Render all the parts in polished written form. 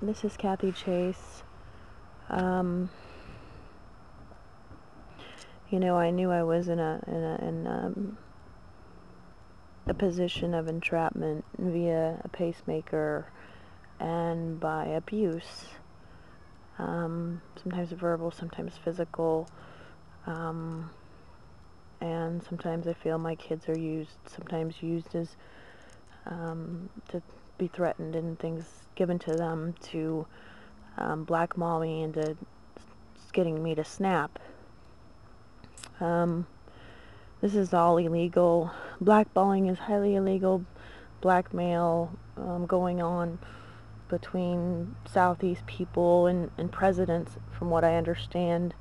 This is Kathy Chase. Um, I knew I was in a position of entrapment via a pacemaker and by abuse. Sometimes verbal, sometimes physical, and sometimes I feel my kids are sometimes used as to be threatened and things given to them to blackmail me into getting me to snap. This is all illegal. Blackballing is highly illegal. Blackmail going on between Southeast people and presidents, from what I understand.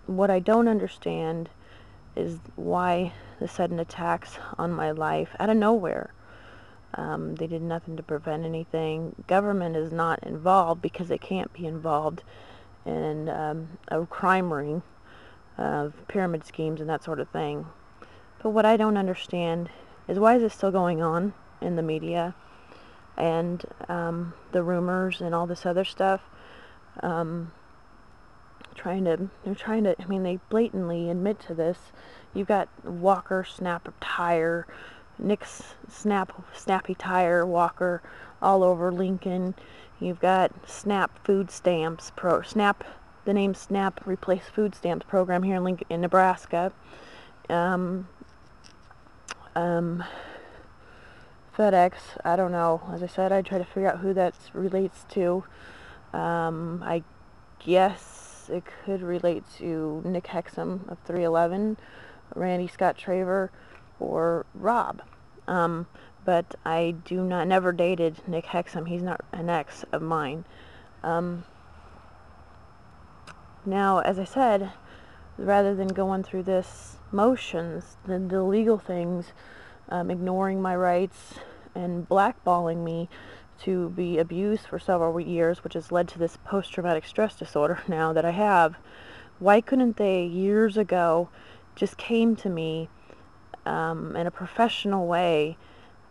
What I don't understand is why the sudden attacks on my life out of nowhere. They did nothing to prevent anything. Government is not involved because they can't be involved in a crime ring of pyramid schemes and that sort of thing. But what I don't understand is why is it still going on in the media and the rumors and all this other stuff. They blatantly admit to this. You've got Walker Snap Tire, Nick's Snappy Tire, Walker, all over Lincoln. You've got Snap Food Stamps, the name Snap replaced food stamps program here in Lincoln, in Nebraska. FedEx, I don't know. As I said, I try to figure out who that relates to. I guess it could relate to Nick Hexum of 311, Randy Scott Traver, or Rob. But I never dated Nick Hexum. He's not an ex of mine. Now, as I said, rather than going through this motions, the legal things, ignoring my rights and blackballing me to be abused for several years, which has led to this post-traumatic stress disorder now that I have. Why couldn't they years ago just came to me in a professional way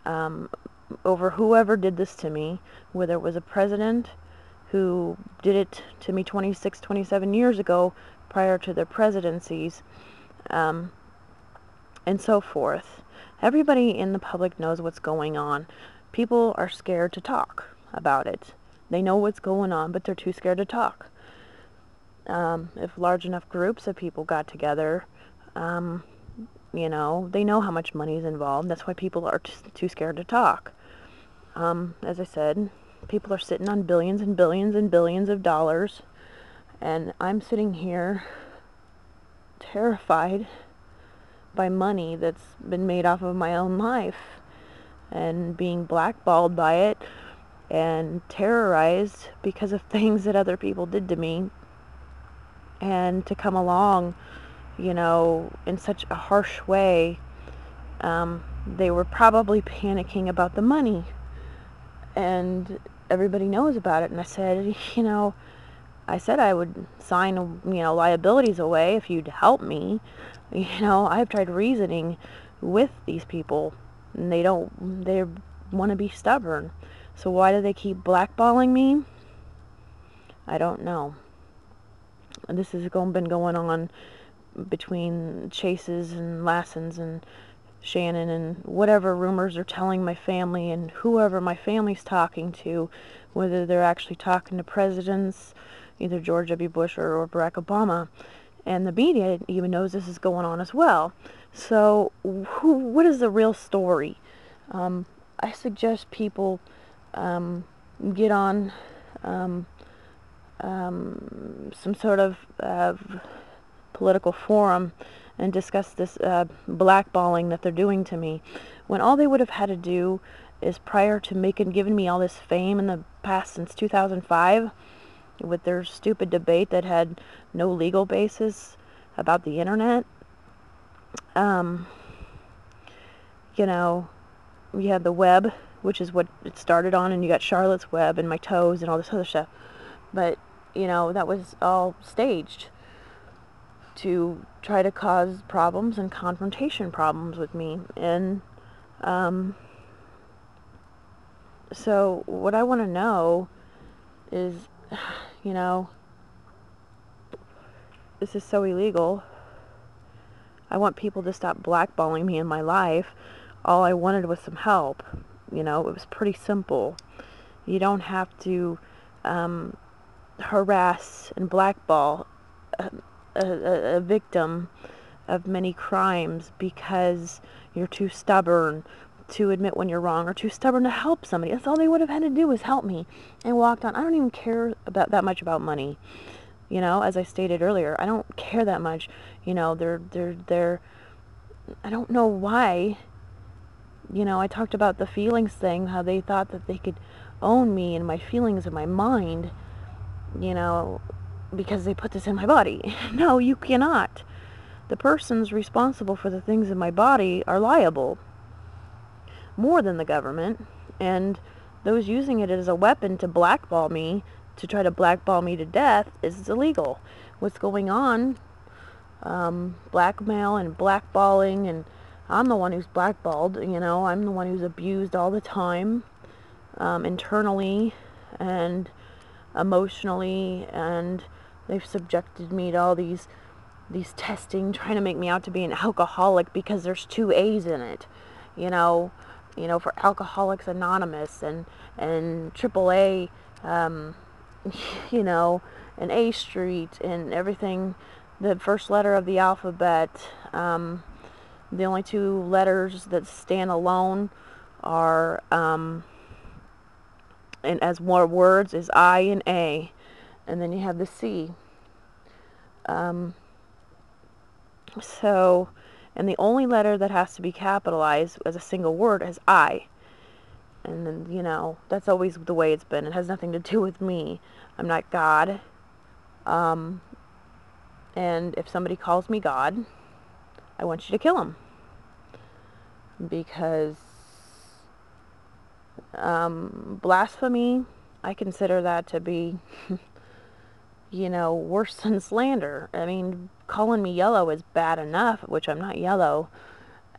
over whoever did this to me, whether it was a president who did it to me 26, 27 years ago prior to their presidencies, and so forth. Everybody in the public knows what's going on. People are scared to talk about it. They know what's going on, but they're too scared to talk. If large enough groups of people got together, they know how much money is involved. That's why people are too scared to talk. As I said, people are sitting on billions and billions and billions of dollars, and I'm sitting here terrified by money that's been made off of my own life and being blackballed by it and terrorized because of things that other people did to me, and to come along in such a harsh way. They wwere probably panicking about the money, and everybody knows about it. And I said I would sign liabilities away if you'd help me. I've tried reasoning with these people, and they want to be stubborn. So why do they keep blackballing me? I don't know. And this has been going on between Chases and Lassens and Shannon and whatever rumors are telling my family and whoever my family's talking to, whether they're actually talking to presidents, either George W. Bush or Barack Obama. And the media even knows this is going on as well. So what is the real story? I suggest people get on some sort of political forum and discuss this blackballing that they're doing to me, when all they would have had to do is, prior to giving me all this fame in the past since 2005, with their stupid debate that had no legal basis about the internet, you had the web, which is what it started on, and you got Charlotte's Web and my toes and all this other stuff. But, that was all staged to try to cause problems and confrontation problems with me. And So what I want to know is, you know, this is so illegal. I want people to stop blackballing me in my life. All I wanted was some help. You know, it was pretty simple. You don't have to harass and blackball a victim of many crimes because you're too stubborn to admit when you're wrong, or too stubborn to help somebody. That's all they would have had to do, was help me, and walked on. I don't even care about that much about money. You know, as I stated earlier, I don't care that much. You know, they're I don't know why. You know, I talked about the feelings thing, how they thought that they could own me and my feelings and my mind, you know, because they put this in my body. No, you cannot. The persons responsible for the things in my body are liable, more than the government, and those using it as a weapon to blackball me, to try to blackball me to death, is illegal. What's going on, blackmail and blackballing, and I'm the one who's blackballed, you know, I'm the one who's abused all the time, internally and emotionally, and they've subjected me to all these testing, trying to make me out to be an alcoholic because there's 2 A's in it, you know, for Alcoholics Anonymous and AAA, you know, and A Street and everything, the first letter of the alphabet. The only 2 letters that stand alone are, and as more words, is I and A, and then you have the C. So, and the only letter that has to be capitalized as a single word is I. And then, you know, that's always the way it's been. It has nothing to do with me. I'm not God. And if somebody calls me God, I want you to kill him. Because blasphemy, I consider that to be, you know, worse than slander. I mean, calling me yellow is bad enough, which I'm not yellow,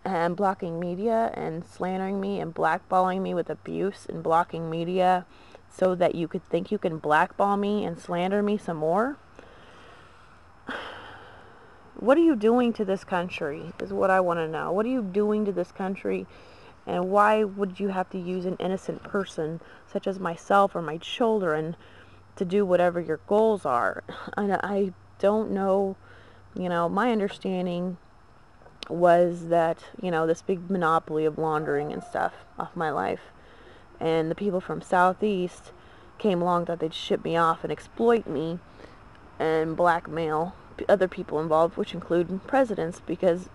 and blocking media and slandering me and blackballing me with abuse and blocking media so that you could think you can blackball me and slander me some more. What are you doing to this country is what I want to know. What are you doing to this country, and why would you have to use an innocent person such as myself or my children to do whatever your goals are? I don't know. You know, my understanding was that, you know, this big monopoly of laundering and stuff off my life, and the people from Southeast came along, thought they'd ship me off and exploit me and blackmail other people involved, which include presidents, because